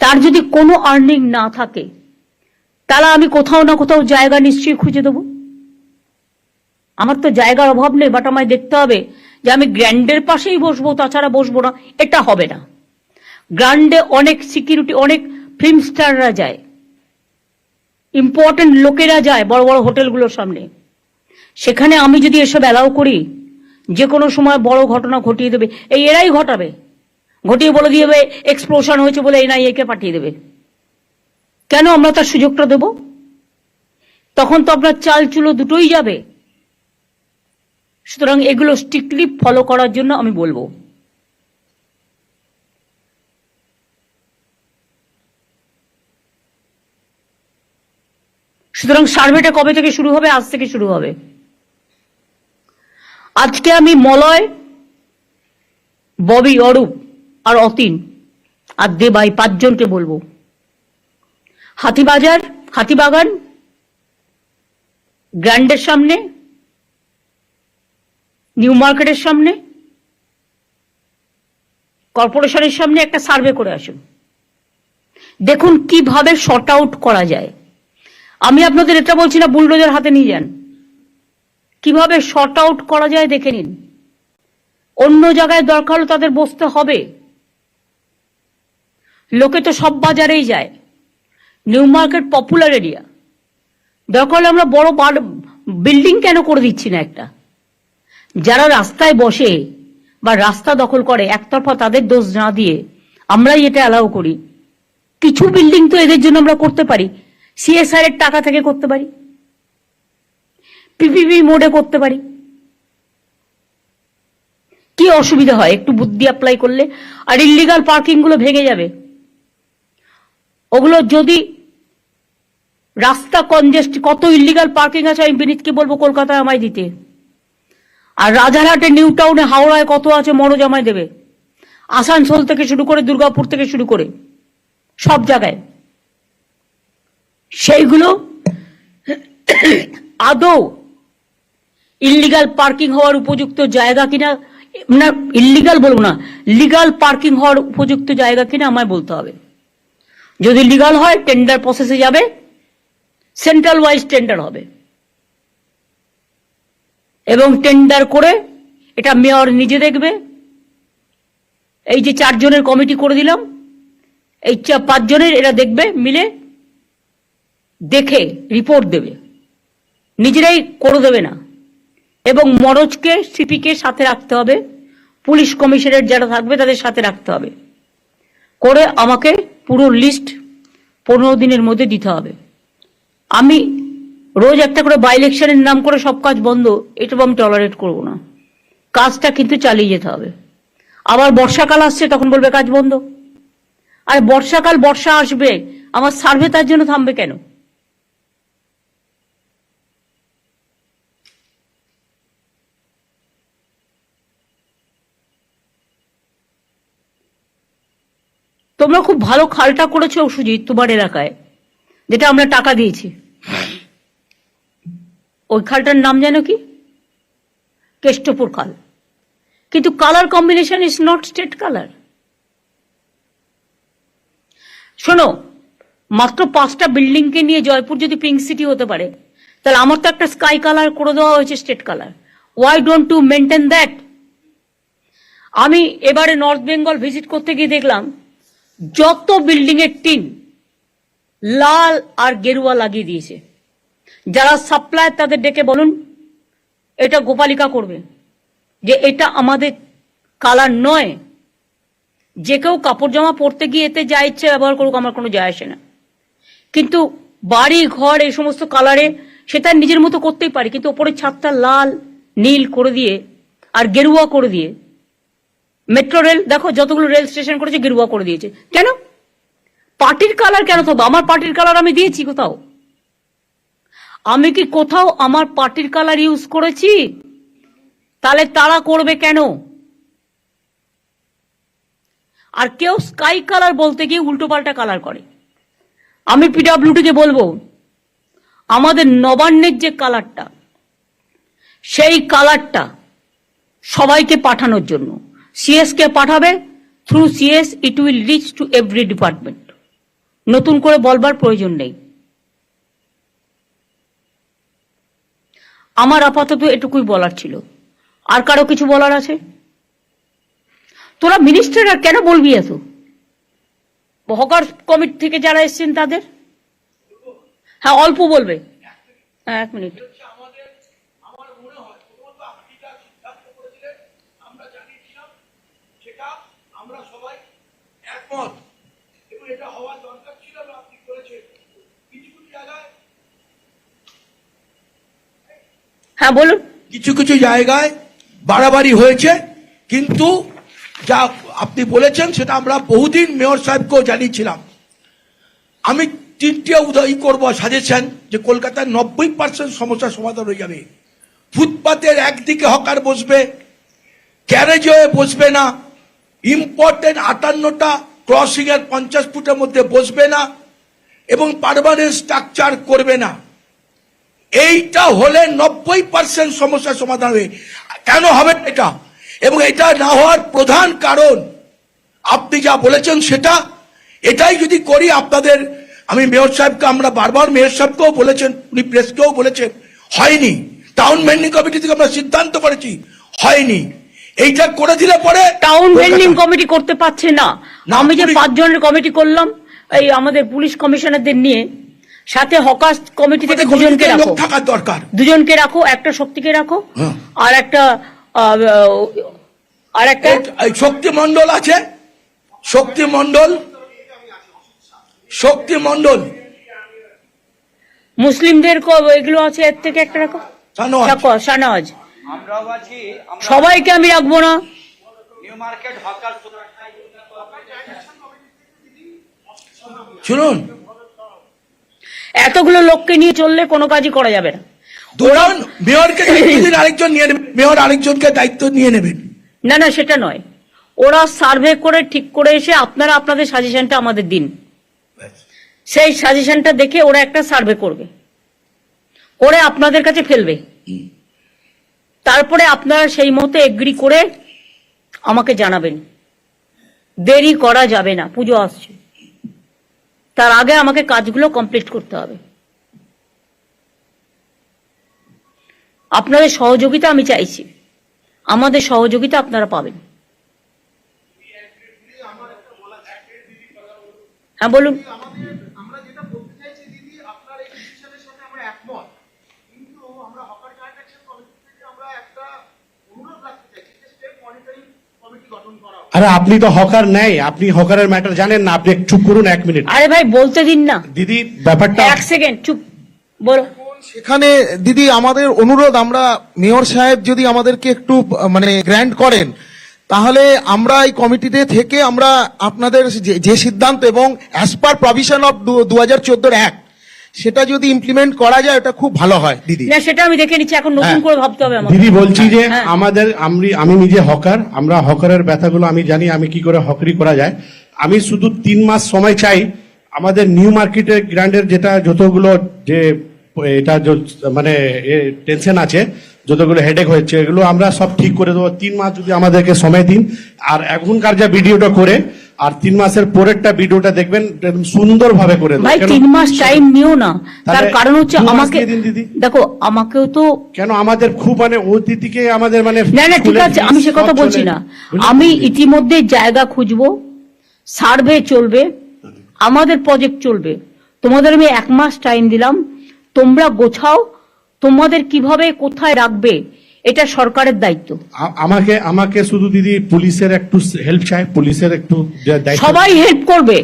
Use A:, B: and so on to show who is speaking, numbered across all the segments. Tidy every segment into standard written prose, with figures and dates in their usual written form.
A: তার যদি কোনো আর্নিং না থাকে তাহলে আমি কোথাও না কোথাও জায়গা নিশ্চয়ই খুঁজে দেবো। আমার তো জায়গার অভাব নেই, বাট আমায় দেখতে হবে যে আমি গ্র্যান্ডের পাশেই বসবো, তাছাড়া বসবো না, এটা হবে না। গ্র্যান্ডে অনেক সিকিউরিটি, অনেক ফিল্ম স্টাররা যায়, ইম্পর্টেন্ট লোকেরা যায় বড় বড় হোটেলগুলোর সামনে। সেখানে আমি যদি এসব অ্যালাউ করি, যে কোনো সময় বড় ঘটনা ঘটিয়ে দেবে, এরাই ঘটাবে, ঘটিয়ে বলে দিয়ে দেবে এক্সপ্লোশন হয়েছে বলে এনআইএ কে পাঠিয়ে দেবে। কেন আমরা তার সুযোগটা দেব? তখন তো আপনার চাল চুলো দুটোই যাবে। সুতরাং এগুলো স্ট্রিক্টলি ফলো করার জন্য আমি বলবো। সুতরাং সার্ভেটা কবে থেকে শুরু হবে? আজ থেকে শুরু হবে। আজকে আমি মলয়, ববি, অরূপ আর অতীন আর দেবাই 5 জনকে বলবো, হাতিবাজার, হাতিবাগান, গ্র্যান্ডের সামনে, নিউ মার্কেটের সামনে, কর্পোরেশনের সামনে একটা সার্ভে করে আসুন। দেখুন কিভাবে শর্ট আউট করা যায়। আমি আপনাদের এটা বলছি না বুলডোজার হাতে নিয়ে যান, কিভাবে শর্ট আউট করা যায় দেখে নিন। অন্য জায়গায় দরকার হলে তাদের বসতে হবে। লোকে তো সব বাজারেই যায়, নিউ মার্কেট পপুলার এরিয়া, দরকার হলে আমরা বড় বিল্ডিং কেন করে দিচ্ছি না একটা? যারা রাস্তায় বসে বা রাস্তা দখল করে একতরফা তাদের দোষ না দিয়ে আমরাই এটা অ্যালাউ করি। কিছু বিল্ডিং তো এদের জন্য আমরা করতে পারি, সিএসআর এর টাকা থেকে করতে পারি, পিপিপি মোডে করতে পারি। কি অসুবিধা হয় একটু বুদ্ধি অ্যাপ্লাই করলে? আর ইল্লিগাল পার্কিং গুলো ভেঙে যাবে। ওগুলো যদি রাস্তা কনজেস্ট, কত ইল্লিগাল পার্কিং আছে আমি বিনীতকে বলবো কলকাতায় আমায় দিতে। আর রাজারহাটে, নিউ টাউনে, হাওড়ায় কত আছে মনোজ আমায় দেবে। আসানসোল থেকে শুরু করে, দুর্গাপুর থেকে শুরু করে সব জায়গায়। সেইগুলো আদৌ ইল্লিগাল পার্কিং হওয়ার উপযুক্ত জায়গা কিনা, না ইল্লিগাল বলবো না, লিগাল পার্কিং হওয়ার উপযুক্ত জায়গা কিনা আমায় বলতে হবে। যদি লিগাল হয় টেন্ডার প্রসেসে যাবে, সেন্ট্রাল ওয়াইজ টেন্ডার হবে, এবং টেন্ডার করে এটা মেয়র নিজে দেখবে। এই যে 4 জনের কমিটি করে দিলাম, এই 5 জনের এরা দেখবে, মিলে দেখে রিপোর্ট দেবে, নিজেরাই করে দেবে না। এবং মনোজকে, সিপিকে সাথে রাখতে হবে, পুলিশ কমিশনার যারা থাকবে তাদের সাথে রাখতে হবে, করে আমাকে পুরো লিস্ট 15 দিনের মধ্যে দিতে হবে। আমি রোজ একটা করে বাই ইলেকশনের নাম করে সব কাজ বন্ধ, এটা আমি টলারেট করবো না। কাজটা কিন্তু চালিয়ে যেতে হবে। আবার বর্ষাকাল আসছে, তখন বলবে কাজ বন্ধ। আর বর্ষাকাল, বর্ষা আসবে, আমার সার্ভে তার জন্য থামবে কেন? তোমরা খুব ভালো খালটা করেছো সুজিত তোমার এলাকায়, যেটা আমরা টাকা দিয়েছি। ওই খালটার নাম জানো কি? কেষ্টপুর খাল। কিন্তু colour combination is not state colour. শোনো, মাত্র 5টা বিল্ডিং কে নিয়ে জয়পুর যদি পিঙ্ক সিটি হতে পারে, তাহলে আমার তো একটা স্কাই কালার করে দেওয়া হয়েছে, state colour. Why don't to maintain that? আমি এবারে নর্থ বেঙ্গল ভিজিট করতে গিয়ে দেখলাম যত বিল্ডিং এর টিন লাল আর গেরুয়া লাগিয়ে দিয়েছে। যারা সাপ্লাই তাদের ডেকে বলুন এটা গোপালিকা করবে, যে এটা আমাদের কালার নয়। যে কেউ কাপড় জামা পরতে গিয়ে এতে যা ইচ্ছে ব্যবহার করুক, আমার কোনো যায় আসে না। কিন্তু বাড়ি ঘর এই সমস্ত কালারে সেটা নিজের মতো করতেই পারি, কিন্তু ওপরের ছাদটা লাল নীল করে দিয়ে আর গেরুয়া করে দিয়ে, মেট্রো রেল দেখো যতগুলো রেল স্টেশন করেছে গেরুয়া করে দিয়েছে। কেন? পার্টির কালার কেন থাকবে? আমার পার্টির কালার আমি দিয়েছি কোথাও? আমি কি কোথাও আমার পার্টির কালার ইউজ করেছি? তাহলে তারা করবে কেন? আর কেউ স্কাই কালার বলতে গিয়ে উল্টো পাল্টা কালার করে। আমি পিডব্লিউডিকে বলবো আমাদের নবান্নের যে কালারটা, সেই কালারটা সবাইকে পাঠানোর জন্য সিএস কে পাঠাবে। Through CS it will reach to every department. নতুন করে বলবার প্রয়োজন নেই। আমার আপাতত এটুকুই বলার ছিল। আর কারো কিছু বলার আছে? তোরা মিনিস্টার আর কেন বলবি এত? হকার কমিটি থেকে যারা এসছেন তাদের, হ্যাঁ অল্প বলবে। হ্যাঁ 1 মিনিট। হ্যাঁ বলুন।
B: কিছু কিছু জায়গায় বাড়াবাড়ি হয়েছে, কিন্তু যা আপনি বলেছেন সেটা আমরা বহুদিন মেয়র সাহেবকেও জানিয়েছিলাম। আমি 3টে উদয় করব সাজেশন, যে কলকাতার 90% সমস্যার সমাধান হয়ে যাবে। ফুটপাতের একদিকে হকার বসবে, গ্যারেজে বসবে না, ইম্পর্টেন্ট 58টা ক্রসিং এর 50 ফুটের মধ্যে বসবে না, এবং পার্মানেন্ট স্ট্রাকচার করবে না। এইটা হলে 90% সমস্যার সমাধান হবে। কেন হবে এটা? এবং এটা না হওয়ার প্রধান কারণ আপনি যা বলেছেন সেটা, এটাই যদি করি আপনাদের, আমি মেয়র সাহেবকে, আমরা বারবার মেয়র সাহেবকেও বলেছেন, উনি প্রেসকেও বলেছেন, হয়নি। টাউন মেন্ডিং কমিটি থেকে আমরা সিদ্ধান্ত করেছি, হয়নি। এইটা করে দিলে পরে
A: টাউন মেন্ডিং কমিটি করতে পারছে না। আমি যে 5 জনের কমিটি করলাম, এই আমাদের পুলিশ কমিশনারদের নিয়ে, সাথে হকার কমিটি থেকে 2 জনকে রাখো,
B: থাকার দরকার।
A: 2 জনকে রাখো, একটা শক্তিকে রাখো, আর একটা
B: শক্তি মন্ডল আছে, শক্তি মন্ডল
A: মুসলিমদের এগুলো আছে, এর থেকে একটা রাখো, শাহনওয়াজ। সবাইকে আমি রাখবো না।
B: শুনুন,
A: এতগুলো লোককে নিয়ে চললে কোনো কাজই করা যাবে না।
B: মেয়রকে আরেকজন নিয়ে নেবেন, মেয়র আরেকজনকে দায়িত্ব নিয়ে নেবেন।
A: না না, সেটা নয়। ওরা সার্ভে করে ঠিক করে এসে আপনারা আপনাদের সাজেশনটা আমাদের দিন, সেই সাজেশনটা দেখে ওরা একটা সার্ভে করবে, করে আপনাদের কাছে ফেলবে। তারপরে আপনারা সেই মতো এগ্রি করে আমাকে জানাবেন। দেরি করা যাবে না, পুজো আসছে, তার আগে আমাকে কাজগুলো কমপ্লিট করতে হবে। আপনাদের সহযোগিতা আমি চাইছি, আমাদের সহযোগিতা আপনারা পাবেন। হ্যাঁ বলুন।
C: আমরা যেটা বলতে চাইছি দিদি, আপনার এই ডিসিশনের সাথে আমরা একমত, কিন্তু আমরা হকার জয়েন্ট অ্যাকশন কমিটি থেকে আমরা একটা অনুরোধ রাখতে চাইছি যে স্টেট মনিটরিং কমিটি গঠন করা হোক।
D: আরে আপনি তো হকার নেই, আপনি হকারের ম্যাটার জানেন না, আপনি চুপ করুন 1 মিনিট।
A: আরে ভাই বলতে দিন না
D: দিদি, ব্যাপারটা
A: 1 সেকেন্ড চুপ বলো।
C: সেখানে দিদি আমাদের অনুরোধ, আমরা মেয়র সাহেব যদি আমাদেরকে একটু মানে গ্র্যান্ট করেন, তাহলে আমরা এই কমিটিতে থেকে আমরা আপনাদের যে সিদ্ধান্ত এবং as per provision of 2014 act, সেটা যদি ইমপ্লিমেন্ট করা যায় এটা খুব ভালো হয় দিদি।
A: না সেটা আমি দেখে নিচ্ছি, এখন নতুন করে ভাবতে হবে আমাকে।
D: দিদি বলছি যে
A: হ্যাঁ।
D: আমি নিজে হকার, আমরা হকারের ব্যথাগুলো আমি জানি, আমি কি করে হকারি করা যায়। আমি শুধু 3 মাস সময় চাই। আমাদের নিউ মার্কেটের গ্র্যান্ডের যেটা যতগুলো যে এটা মানে টেনশন আছে, যতগুলো হেডেক হয়েছে, এগুলো আমরা সব ঠিক করে দেবো। 3 মাস যদি আমাদেরকে সময় দিন, আর এখনকার যা ভিডিওটা করে, আর 3 মাসের পরেরটা ভিডিওটা দেখবেন, সুন্দর ভাবে করে দেবো।
A: ভাই 3 মাস টাইম নিও না, তার কারণ হচ্ছে
D: 2 মাস
A: আমাকে
D: দিয়ে দিন দিদি।
A: দেখো, আমাকেও তো
D: কেন আমাদের খুব মানে অতিথিকে আমাদের মানে
A: না না ঠিক আছে, আমি সে কথা বলছি না। আমি ইতিমধ্যে জায়গা খুঁজবো, সার্ভে চলবে, আমাদের প্রজেক্ট চলবে। তোমাদের আমি 1 মাস টাইম দিলাম, তোমরা গোছাও, তোমাদের কিভাবে কোথায় রাখবে এটা সরকারের দায়িত্ব।
D: আমাকে শুধু দিদি পুলিশের একটু হেল্প চাই, পুলিশের একটু দায়িত্ব।
A: সবাই হেল্প করবে।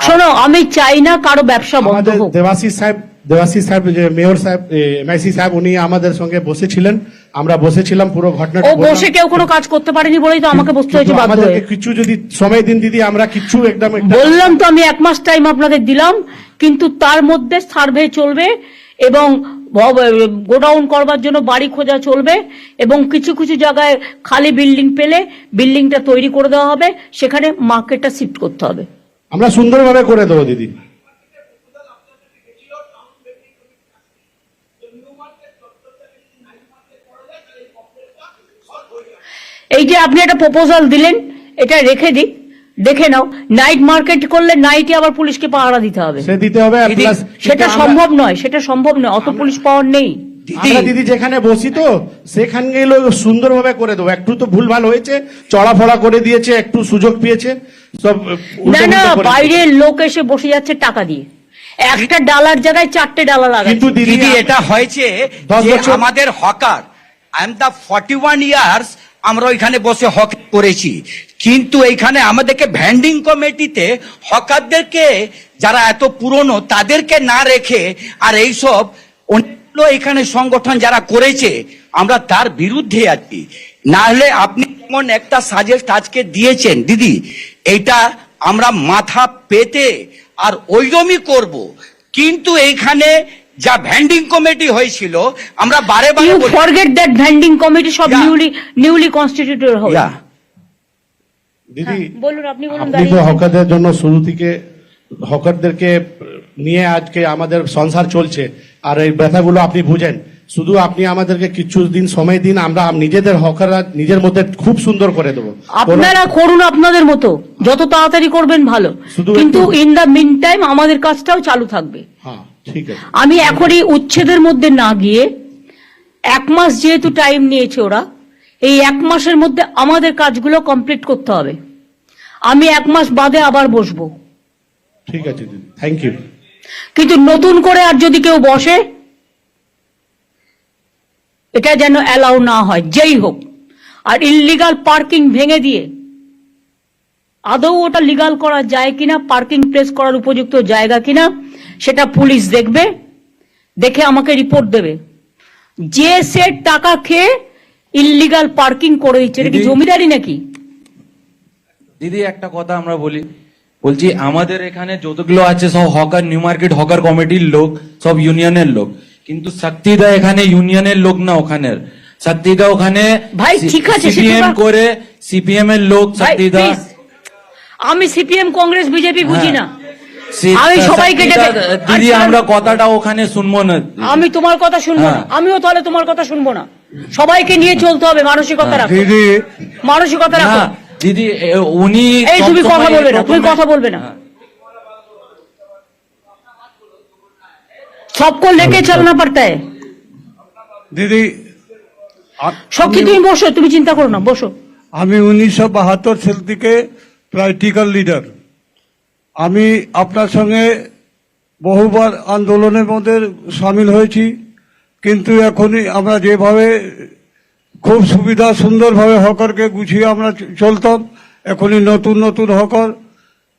A: শোনো, আমি চাই না কারো ব্যবসা বন্ধ হোক।
D: দেবাশিস সাহেব যে মেয়র সাহেব, এমআইসি সাহেব, উনি আমাদের সঙ্গে বসেছিলেন, আমরা বসেছিলাম, পুরো ঘটনাটা
A: ও বসে কেউ কোনো কাজ করতে পারেনি বলেই তো আমাকে বসতে হয়েছে বাধ্য হয়ে।
D: কিছু যদি সময় দিন দিদি, আমরা কিছু একদম
A: বললাম তো, আমি 1 মাস টাইম আপনাদের দিলাম, কিন্তু তার মধ্যে সার্ভে চলবে এবং গোডাউন করবার জন্য বাড়ি খোঁজা চলবে, এবং কিছু কিছু জায়গায় খালি বিল্ডিং পেলে বিল্ডিংটা তৈরি করে দেওয়া হবে, সেখানে মার্কেটটা শিফট করতে হবে।
D: আমরা সুন্দরভাবে করে দেবো দিদি।
A: এই যে আপনি একটা প্রপোজাল দিলেন, এটা রেখে দিক, দেখে নাও, নাইট মার্কেট করলে নাইটে আবার পুলিশকে পাহারা দিতে হবে,
D: সে দিতে হবে প্লাস
A: সেটা সম্ভব নয়, সেটা সম্ভব নয়, অত পুলিশ পাওয়ার নেই।
D: আমরা দিদি যেখানে বসি তো সেখানে গেলে সুন্দরভাবে করে দেবো, একটু তো ভুলভাল হয়েছে, চড়াফড়া করে দিয়েছে, একটু সুযোগ পেয়েছে, সব
A: না না, বাইরের লোক এসে বসে যাচ্ছে টাকা দিয়ে, একটা ডালার জায়গায় 4টে ডালা লাগাচ্ছে।
D: কিন্তু দিদি
E: দিদি এটা হয়েছে
D: 10
E: যে
D: বছর-
E: আমাদের hawker, I am the 41 years আমরা ওইখানে বসে হক করেছি, কিন্তু এইখানে আমাদেরকে ভ্যান্ডিং কমিটিতে হকারদেরকে যারা এত পুরনো তাদেরকে না রেখে আর এইসব অন্যান্য এখানে সংগঠন যারা করেছে আমরা তার বিরুদ্ধে আছি। না হলে আপনি যেমন একটা সাজেস্ট আজকে দিয়েছেন দিদি, এইটা আমরা মাথা পেতে আর ওইরকমই করব, কিন্তু এইখানে যা ভ্যান্ডিং কমিটি হয়েছিল আমরা বারে বারে
A: ইউ
E: বলি-
A: ফরগেট দ্যাট ভ্যান্ডিং কমিটি সব
E: Yeah.
A: নিউলি কনস্টিটিউটেড হবে।
E: Yeah.
D: দিদি
A: বলুন, আপনি বলুন।
D: আপনি তো
A: দাঁড়িয়ে আছেন।
D: হকারদের জন্য শুরু থেকে হকারদেরকে নিয়ে আজকে আমাদের সংসার চলছে, আর এই ব্যথাগুলো আপনি বুঝেন, শুধু আপনি আমাদেরকে কিছু দিন সময় দিন, আমরা নিজেদের হকাররা নিজের মধ্যে খুব সুন্দর করে দেবো।
A: আপনারা করুন আপনাদের মতো, যত তাড়াতাড়ি করবেন ভালো,
D: শুধু
A: কিন্তু
D: একটু-
A: ইন দা মিন টাইম আমাদের কাজটাও চালু থাকবে।
D: হ্যাঁ ঠিক আছে।
A: আমি এখনই উচ্ছেদের মধ্যে না গিয়ে, 1 মাস যেহেতু টাইম নিয়েছে ওরা, এই 1 মাসের মধ্যে আমাদের কাজগুলো কমপ্লিট করতে হবে। আমি 1 মাস বাদে আবার বসবো,
D: ঠিক আছে দিদি, থ্যাংক ইউ।
A: কিন্তু নতুন করে আর যদি কেউ বসে, এটা যেন অ্যালাউ না হয়, যেই হোক। আর ইললিগাল পার্কিং ভেঙে দিয়ে আদৌ ওটা লিগাল করা যায় কিনা, পার্কিং প্লেস করার উপযুক্ত জায়গা কিনা, সেটা পুলিশ দেখবে, দেখে আমাকে রিপোর্ট দেবে। যে সে টাকা খেয়ে ইললিগাল পার্কিং করে দিচ্ছে, এটা কি
F: দিদি-
A: জমিদারি নাকি?
F: দিদি একটা কথা আমরা বলছি আমাদের এখানে যতগুলো আছে সব হকার, নিউ মার্কেট হকার কমিটির লোক, সব ইউনিয়নের লোক, কিন্তু শক্তিদা এখানে ইউনিয়নের লোক না, ওখানের শক্তিদা ওখানে
A: ভাই, ঠিক আছে,
F: সিপিএম
A: সেটা-
F: করে, সিপিএম এর লোক
A: ভাই,
F: শক্তিদা।
A: please, আমি সিপিএম কংগ্রেস বিজেপি বুঝি না।
F: সে-
A: আমি সবাইকে
F: শক্তিদা,
A: ডেকে-
F: দিদি
A: আচ্ছা,
F: আমরা কথাটা ওখানে শুনবো না।
A: আমি তোমার কথা শুনবো না,
F: হ্যাঁ।
A: আমিও তাহলে তোমার কথা শুনবো না। সবাইকে নিয়ে চলতে হবে, মানসিকতা রাখো, মানসিকতা রাখো।
F: না দিদি উনি
A: এই তুমি
F: সবসময়
A: কথা বলবে না, তুমি
F: প্রথমে-
A: কথা বলবে না।
F: হ্যাঁ।
A: सबको लेके चलना पड़ता है।
G: দিদি
A: সবকি তুমি বসো, তুমি চিন্তা করো না, বসো।
G: আমি 1972 সাল থেকে প্র্যাকটিক্যাল লিডার। আমি আপনার সঙ্গে বহুবার আন্দোলনের মধ্যে সামিল হয়েছি, কিন্তু এখনই আমরা যেভাবে খুব সুবিধা সুন্দরভাবে হকারকে গুছিয়ে আমরা চলতাম, এখনই নতুন নতুন হকার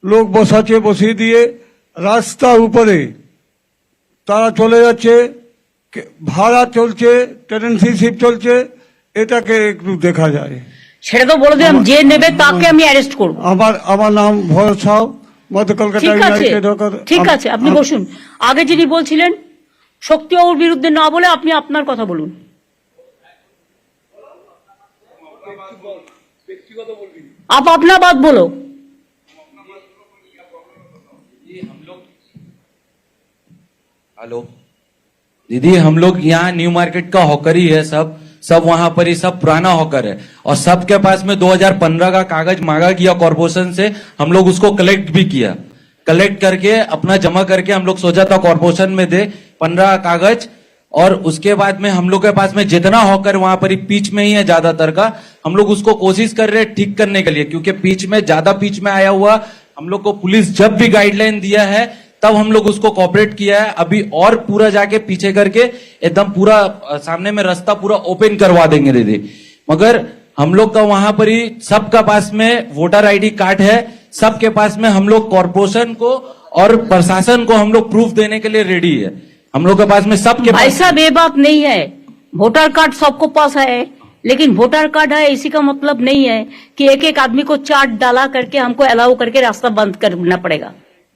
G: লোক বসাচ্ছে, বসিয়ে দিয়ে রাস্তা উপরে তারা চলে যাচ্ছে, ভাড়া চলছে, টেনেন্সিশিপ চলছে, এটাকে একটু দেখা যায়।
A: সেটা তো বলে দিলাম, যে নেবে তাকে আমি অ্যারেস্ট করবো।
G: আমার নাম ভরত সাউ, মধ্য কলকাতা
A: ঠিক আছে,
G: ইউনাইটেড হকার।
A: ঠিক আছে, আপনি বসুন। আগে যিনি বলছিলেন শক্তিবাবুর বিরুদ্ধে না বলে আপনি আপনার কথা বলুন। आप अपना बात बोलो।
F: हेलो दीदी, हम लोग यहाँ न्यू मार्केट का हॉकर ही है, सब वहां पर ही सब पुराना हॉकर है, और सबके पास में 2015 का कागज मांगा गया कॉर्पोरेशन से, हम लोग उसको कलेक्ट भी किया, कलेक्ट करके अपना जमा करके हम लोग सोचा था कॉर्पोरेशन में दे 15 कागज, और उसके बाद में हम लोग के पास में जितना हॉकर वहां पर ही पीच में ही है ज्यादातर का, हम लोग उसको कोशिश कर रहे हैं ठीक करने के लिए, क्योंकि पीच में ज्यादा पीच में आया हुआ हम लोग को पुलिस जब भी गाइडलाइन दिया है तब हम लोग उसको कॉपरेट किया है। अभी और पूरा जाके पीछे करके एकदम पूरा सामने में रास्ता पूरा ओपन करवा देंगे दीदी, मगर हम लोग का वहां पर ही सबका पास में वोटर आईडी कार्ड है, सबके पास में हम लोग कॉर्पोरेशन को और प्रशासन को हम लोग प्रूफ देने के लिए रेडी है, हम लोग के पास में सबके
A: भाई
F: पास।
A: साहब, ये बात नहीं है, वोटर कार्ड सबको पास है, लेकिन वोटर कार्ड है इसी का मतलब नहीं है कि एक एक आदमी को चार्ट डाला करके हमको अलाउ करके रास्ता बंद करना पड़ेगा।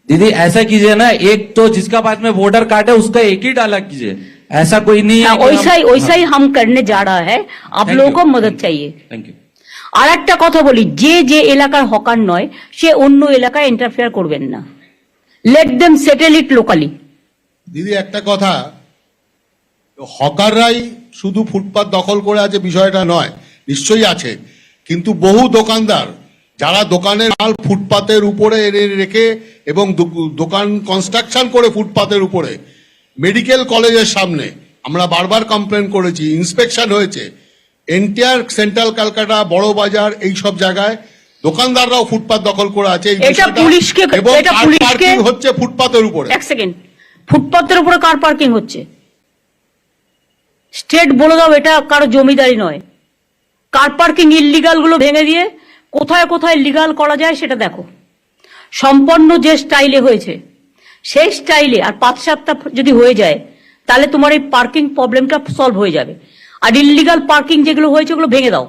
F: दीदी ऐसा कीजिए ना, एक तो जिसका पास में वोटर कार्ड है उसका एक ही डाला कीजिए, ऐसा कोई नहीं है कि
A: वैसा ही हम करने जा रहा है, आप
F: Thank
A: लोगों
F: you.
A: को मदद चाहिए।
F: Thank you.
A: আর একটা কথা বলি, যে যে এলাকার হকার নয় সে অন্য এলাকায় ইন্টারফেয়ার করবেন না, লেট দেম সেটেল ইট লোকালি।
H: দিদি একটা কথা, হকাররাই শুধু ফুটপাত দখল করে আছে বিষয়টা নয়, নিশ্চয়ই আছে, কিন্তু বহু দোকানদার যারা দোকানের মাল ফুটপাতের উপরে রেখে এবং দোকান কনস্ট্রাকশন করে ফুটপাতের উপরে, মেডিকেল কলেজের সামনে আমরা বারবার কমপ্লেন করেছি, ইন্সপেকশন হয়েছে। এনটিআর সেন্ট্রাল ক্যালকাটা, বড় বাজার, এই সব জায়গায় দোকানদাররাও ফুটপাত দখল করে আছে। এই
A: এটা
H: বিষয়টা-
A: পুলিশকে
H: এবং
A: এটা
H: কার
A: পুলিশকে
H: পার্কিং হচ্ছে ফুটপাতের উপরে।
A: এক সেকেন্ড, ফুটপাতের উপরে কার পার্কিং হচ্ছে? স্টেট বলে দাও, এটা কারো জমিদারি নয়। কার পার্কিং ইল্লিগাল গুলো ভেঙে দিয়ে কোথায় কোথায় লিগাল করা যায় সেটা দেখো। সম্পন্ন যে স্টাইলে হয়েছে সেই স্টাইলে আর 5-7টা যদি হয়ে যায় তাহলে তোমার এই পার্কিং প্রবলেমটা সলভ হয়ে যাবে। আর ইল্লিগাল পার্কিং যেগুলো হয়েছে ওগুলো ভেঙে দাও,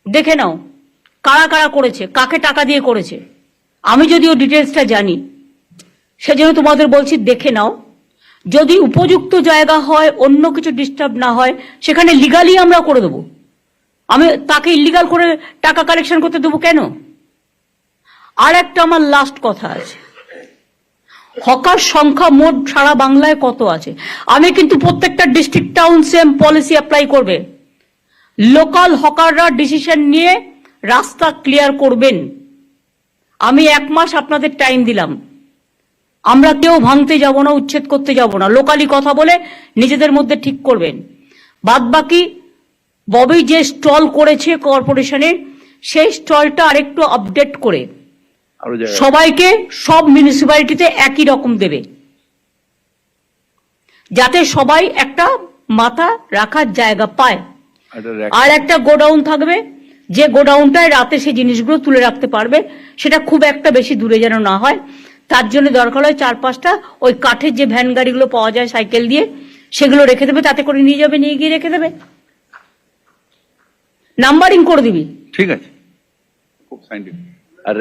A: দেখে নাও কারা কারা করেছে, কাকে টাকা দিয়ে করেছে। আমি যদিও ডিটেলসটা জানি, সেজন্য তোমাদের বলছি দেখে নাও। যদি উপযুক্ত জায়গা হয়, অন্য কিছু ডিস্টার্ব না হয়, সেখানে লিগালি আমরা করে দেবো। আমি তাকে ইল্লিগাল করে টাকা কালেকশন করতে দেবো কেন? আর একটা আমার লাস্ট কথা আছে, হকার সংখ্যা মোট সারা বাংলায় কত আছে? আমি কিন্তু প্রত্যেকটা district town same policy apply করবে। লোকাল হকাররা ডিসিশন নিয়ে রাস্তা ক্লিয়ার করবেন। আমি 1 মাস আপনাদের টাইম দিলাম, আমরা কেউ ভাঙতে যাব না, উচ্ছেদ করতে যাব না, লোকালি কথা বলে নিজেদের মধ্যে ঠিক করবেন। বাদ বাকি ববি যে স্টল করেছে কর্পোরেশনের, সেই স্টলটা আরেকটু আপডেট করে সবাইকে সব মিউনিসিপ্যালিটিতে একই রকম দেবে, যাতে সবাই একটা মাথা রাখার জায়গা পায়। আর একটা গোডাউন থাকবে, যে গোডাউনটায় রাতে সেই জিনিসগুলো তুলে রাখতে পারবে, সেটা খুব একটা বেশি দূরে যেন না হয়। তার জন্য দরকার হয় 4-5টা ওই কাঠের যে ভ্যান গাড়িগুলো পাওয়া যায় সাইকেল দিয়ে, সেগুলো রেখে দেবে, তাতে করে নিয়ে যাবে, নিয়ে গিয়ে রেখে দেবে, নাম্বারিং করে দিবি।
I: ঠিক আছে, খুব সাইন্টিফিক। আর